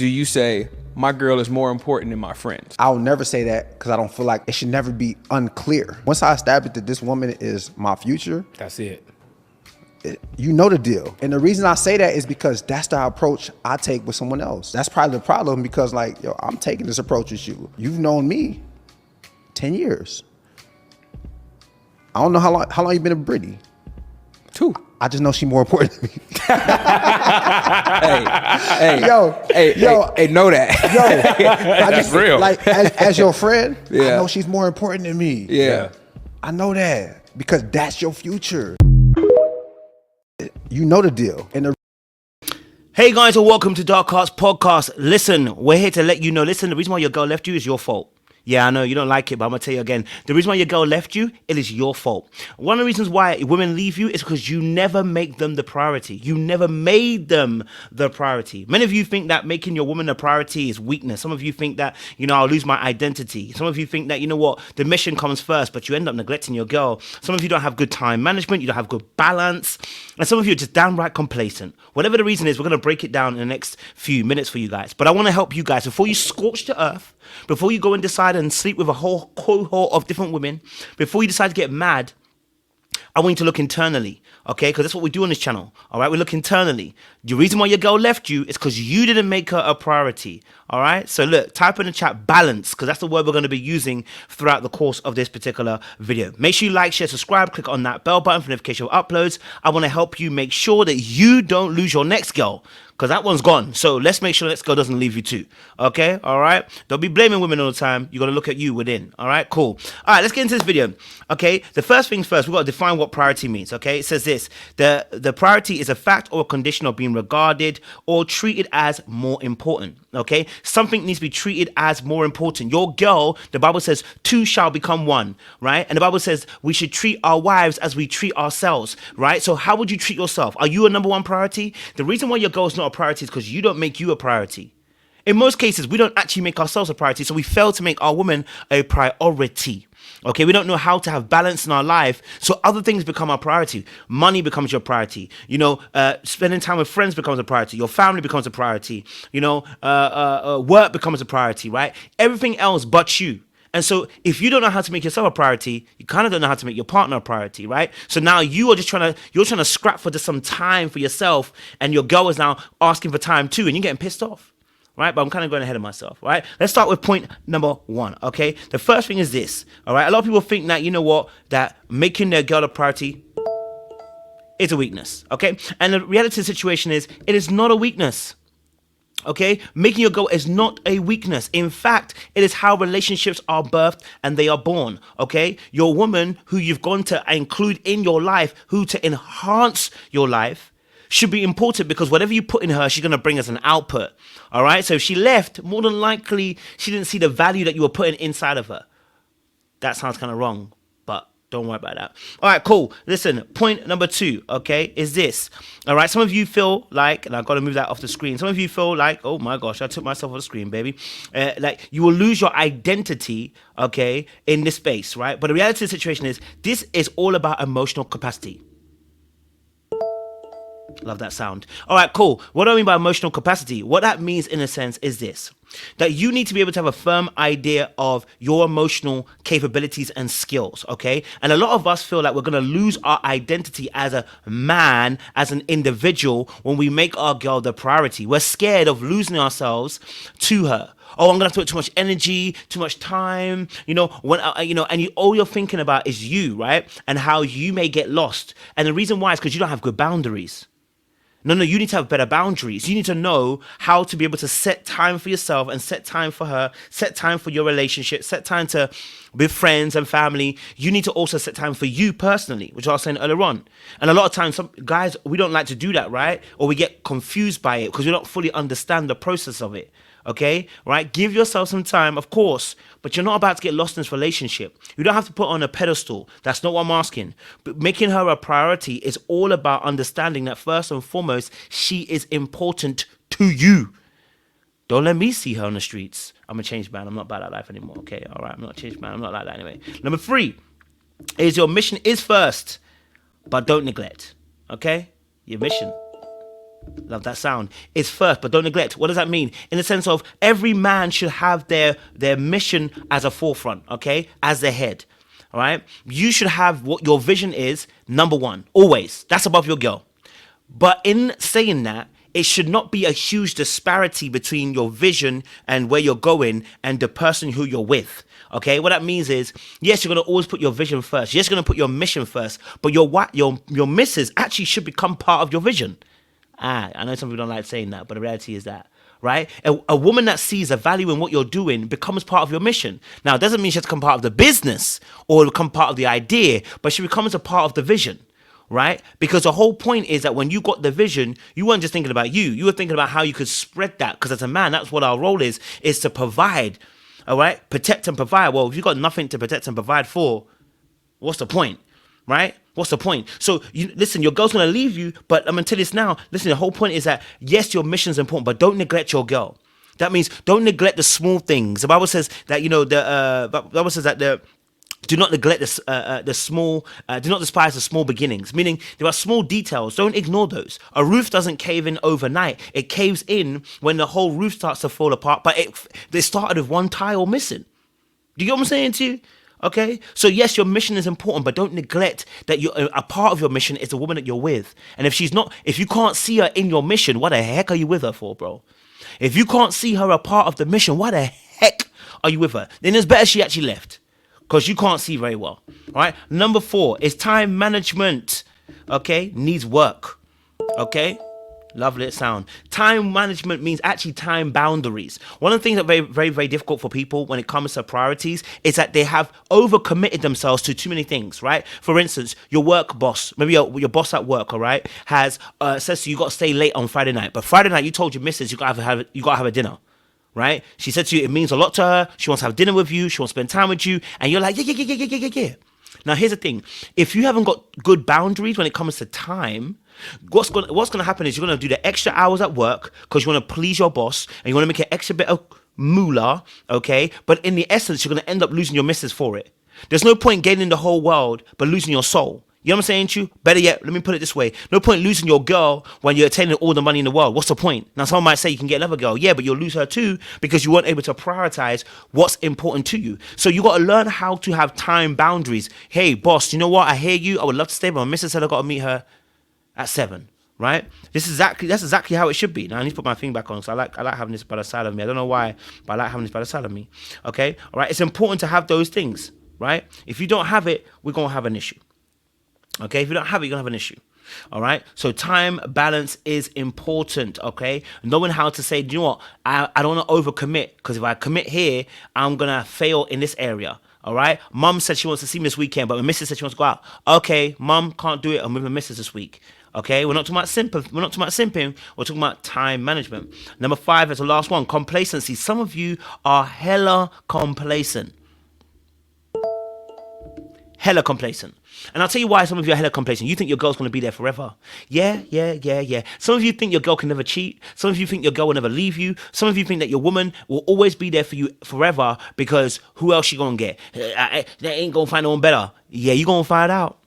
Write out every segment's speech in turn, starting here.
do you say, my girl is more important than my friends? I'll never say that because I don't feel like it should never be unclear. Once I establish that this woman is my future, that's it. You know the deal. And the reason I say that is because that's the approach I take with someone else. That's probably the problem because like, yo, I'm taking this approach with you. You've known me 10 years. I don't know how long you been with Brittany. 2. I just know she's more important than me. Hey, know that. Yo, that's real. Like as your friend, I know she's more important than me. Yeah. I know that because that's your future. You know the deal. And Hey guys, and welcome to Dark Arts Podcast. Listen, we're here to let you know, listen, the reason why your girl left you is your fault. Yeah, I know you don't like it, but I'm going to tell you again. The reason why your girl left you, it is your fault. One of the reasons why women leave you is because you never make them the priority. You never made them the priority. Many of you think that making your woman a priority is weakness. Some of you think that, I'll lose my identity. Some of you think that, the mission comes first, but you end up neglecting your girl. Some of you don't have good time management. You don't have good balance. And some of you are just downright complacent. Whatever the reason is, we're going to break it down in the next few minutes for you guys. But I want to help you guys. Before you scorch the earth, before you go and decide and sleep with a whole cohort of different women, before you decide to get mad, I want you to look internally, okay? Because that's what we do on this channel, all right? We look internally. The reason why your girl left you is because you didn't make her a priority, all right? So look, type in the chat balance, because that's the word we're going to be using throughout the course of this particular video. Make sure you like, share, subscribe, click on that bell button for notification of uploads. I want to help you make sure that you don't lose your next girl, because that one's gone. So let's make sure the next girl doesn't leave you too, okay? All right? Don't be blaming women all the time. You got to look at you within, all right? Cool. All right, let's get into this video, okay? The first things first, we've got to define what priority means, okay? It says this, the priority is a fact or a condition of being regarded or treated as more important, okay? Something needs to be treated as more important. Your girl, the Bible says, 2 shall become 1, right? And the Bible says we should treat our wives as we treat ourselves, right? So how would you treat yourself? Are you a number one priority? The reason why your girl's not a priority is because you don't make you a priority. In most cases, we don't actually make ourselves a priority, so we fail to make our woman a priority. Okay, we don't know how to have balance in our life, so other things become our priority. Money becomes your priority. Spending time with friends becomes a priority. Your family becomes a priority. Work becomes a priority, right? Everything else but you. And so if you don't know how to make yourself a priority, you kind of don't know how to make your partner a priority, right? So now you're trying to scrap for just some time for yourself, and your girl is now asking for time too, and you're getting pissed off, right? But I'm kind of going ahead of myself, right? Let's start with point number 1, okay? The first thing is this, all right? A lot of people think that, that making their girl a priority is a weakness, okay? And the reality of the situation is, it is not a weakness. Okay, making your girl is not a weakness. In fact, it is how relationships are birthed and they are born. Okay, your woman who you've gone to include in your life, who to enhance your life, should be important because whatever you put in her, she's going to bring as an output. All right, so if she left, more than likely, she didn't see the value that you were putting inside of her. That sounds kind of wrong, but don't worry about that. All right, cool. Listen, point number 2, okay, is this. All right, some of you feel like, and I've got to move that off the screen. Some of you feel like, oh my gosh, I took myself off the screen, baby. Like you will lose your identity, okay, in this space, right? But the reality of the situation is, this is all about emotional capacity. Love that sound. All right, cool. What do I mean by emotional capacity? What that means in a sense is this, that you need to be able to have a firm idea of your emotional capabilities and skills, okay? And a lot of us feel like we're going to lose our identity as a man, as an individual, when we make our girl the priority. We're scared of losing ourselves to her. Oh, I'm gonna have to put too much energy, too much time, all you're thinking about is you, right? And how you may get lost. And the reason why is because you don't have good boundaries. No, you need to have better boundaries. You need to know how to be able to set time for yourself and set time for her, set time for your relationship, set time to with friends and family. You need to also set time for you personally, which I was saying earlier on. And a lot of times, some guys, we don't like to do that, right? Or we get confused by it because we don't fully understand the process of it. Okay, right? Give yourself some time, of course, but you're not about to get lost in this relationship. You don't have to put her on a pedestal. That's not what I'm asking. But making her a priority is all about understanding that first and foremost, she is important to you. Don't let me see her on the streets. I'm a changed man. I'm not about that life anymore. Okay, all right. I'm not a changed man. I'm not like that anyway. Number 3 is your mission is first, but don't neglect. Okay, your mission Love that sound. It's first, but don't neglect. What does that mean? In the sense of every man should have their mission as a forefront, okay? As their head, all right? You should have what your vision is, number one, always. That's above your girl. But in saying that, it should not be a huge disparity between your vision and where you're going and the person who you're with. Okay, what that means is, yes, you're gonna always put your vision first. Yes, you're gonna put your mission first, but your missus actually should become part of your vision. I know some people don't like saying that, but the reality is that, right? A woman that sees a value in what you're doing becomes part of your mission. Now, it doesn't mean she has to become part of the business or become part of the idea, but she becomes a part of the vision, right? Because the whole point is that when you got the vision, you weren't just thinking about you. You were thinking about how you could spread that. Because as a man, that's what our role is to provide, all right? Protect and provide. Well, if you've got nothing to protect and provide for, what's the point, right? What's the point? So, listen, your girl's going to leave you, but I'm going to tell you this now. Listen, the whole point is that, yes, your mission's important, but don't neglect your girl. That means don't neglect the small things. The Bible says that, the Bible says that do not neglect the small, do not despise the small beginnings, meaning there are small details. Don't ignore those. A roof doesn't cave in overnight. It caves in when the whole roof starts to fall apart, but they started with one tile missing. Do you get what I'm saying to you? Okay, so yes, your mission is important, but don't neglect that a part of your mission is the woman that you're with. And if you can't see her in your mission, what the heck are you with her for, bro? If you can't see her a part of the mission, what the heck are you with her? Then it's better she actually left, because you can't see very well. All right. Number 4 is time management. Okay, needs work. Okay. Lovely sound. Time management means actually time boundaries. One of the things that very, very, very difficult for people when it comes to priorities is that they have overcommitted themselves to too many things, right? For instance, your work boss, maybe your boss at work, all right, has says to you, got to stay late on Friday night. But Friday night, you told your missus you got to have a dinner, right? She said to you, it means a lot to her. She wants to have dinner with you. She wants to spend time with you. And you're like, yeah. Now, here's the thing. If you haven't got good boundaries when it comes to time, what's going to happen is you're going to do the extra hours at work because you want to please your boss and you want to make an extra bit of moolah, okay? But in the essence, you're going to end up losing your missus for it. There's no point gaining the whole world but losing your soul. You know what I'm saying to you? Better yet, let me put it this way. No point losing your girl when you're attaining all the money in the world. What's the point? Now, someone might say you can get another girl. Yeah, but you'll lose her too because you weren't able to prioritize what's important to you. So you got to learn how to have time boundaries. Hey, boss, you know what? I hear you. I would love to stay, but my missus said I got to meet her at 7, right? That's exactly how it should be. Now, I need to put my thing back on because I like having this by the side of me. I don't know why, but I like having this by the side of me. Okay? All right? It's important to have those things, right? If you don't have it, we're going to have an issue. Okay, if you don't have it, you're going to have an issue. All right. So time balance is important. Okay. Knowing how to say, you know what? I don't want to overcommit because if I commit here, I'm going to fail in this area. All right. Mum said she wants to see me this weekend, but my missus said she wants to go out. Okay. Mum can't do it. I'm with my missus this week. Okay. We're not talking about simping. We're talking about time management. Number 5 is the last one. Complacency. Some of you are hella complacent. Hella complacent. And I'll tell you why some of you are hella complacent. You think your girl's going to be there forever. Yeah. Some of you think your girl can never cheat. Some of you think your girl will never leave you. Some of you think that your woman will always be there for you forever because who else you going to get? They ain't going to find no one better. Yeah, you going to find out.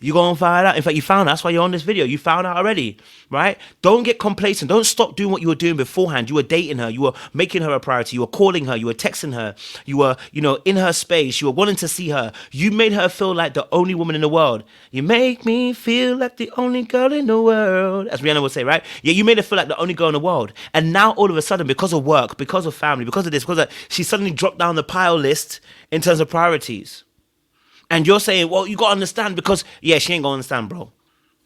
You're going to find out. In fact, you found out. That's why you're on this video. You found out already, right? Don't get complacent. Don't stop doing what you were doing beforehand. You were dating her. You were making her a priority. You were calling her. You were texting her. You were, in her space. You were wanting to see her. You made her feel like the only woman in the world. You make me feel like the only girl in the world. As Rihanna would say, right? Yeah, you made her feel like the only girl in the world. And now all of a sudden, because of work, because of family, because of this, because of, she suddenly dropped down the pile list in terms of priorities. And you're saying, well, you got to understand because, yeah, she ain't going to understand, bro.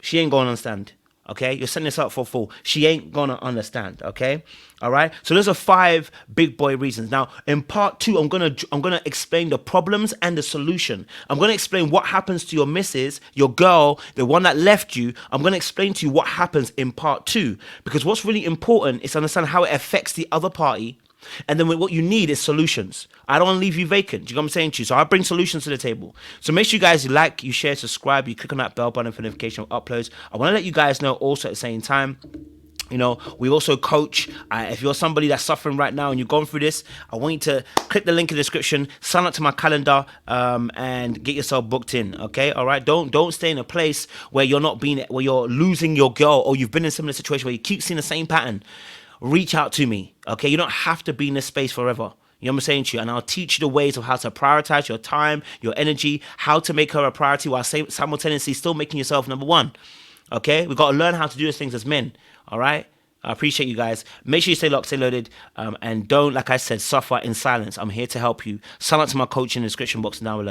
She ain't going to understand, okay? You're setting this up for a fool. She ain't going to understand, okay? All right? So those are 5 big boy reasons. Now, in part 2, I'm gonna explain the problems and the solution. I'm going to explain what happens to your missus, your girl, the one that left you. I'm going to explain to you what happens in part 2. Because what's really important is to understand how it affects the other party. And then what you need is solutions. I don't want to leave you vacant. Do you know what I'm saying to you? So I bring solutions to the table. So make sure you guys like, you share, subscribe, you click on that bell button for notification of uploads. I want to let you guys know also at the same time You know, we also coach. If you're somebody that's suffering right now and you've gone through this, I want you to click the link in the description, sign up to my calendar, and get yourself booked in. Okay, all right. Don't stay in a place where where you're losing your girl, or you've been in a similar situation where you keep seeing the same pattern. Reach out to me. Okay, you don't have to be in this space forever. You know what I'm saying to you? And I'll teach you the ways of how to prioritize your time, your energy, how to make her a priority while simultaneously still making yourself number one. Okay, we've got to learn how to do those things as men. All right. I appreciate you guys. Make sure you stay locked, stay loaded, and don't, like I said, suffer in silence. I'm here to help you. Sign up to my coaching in the description box down below.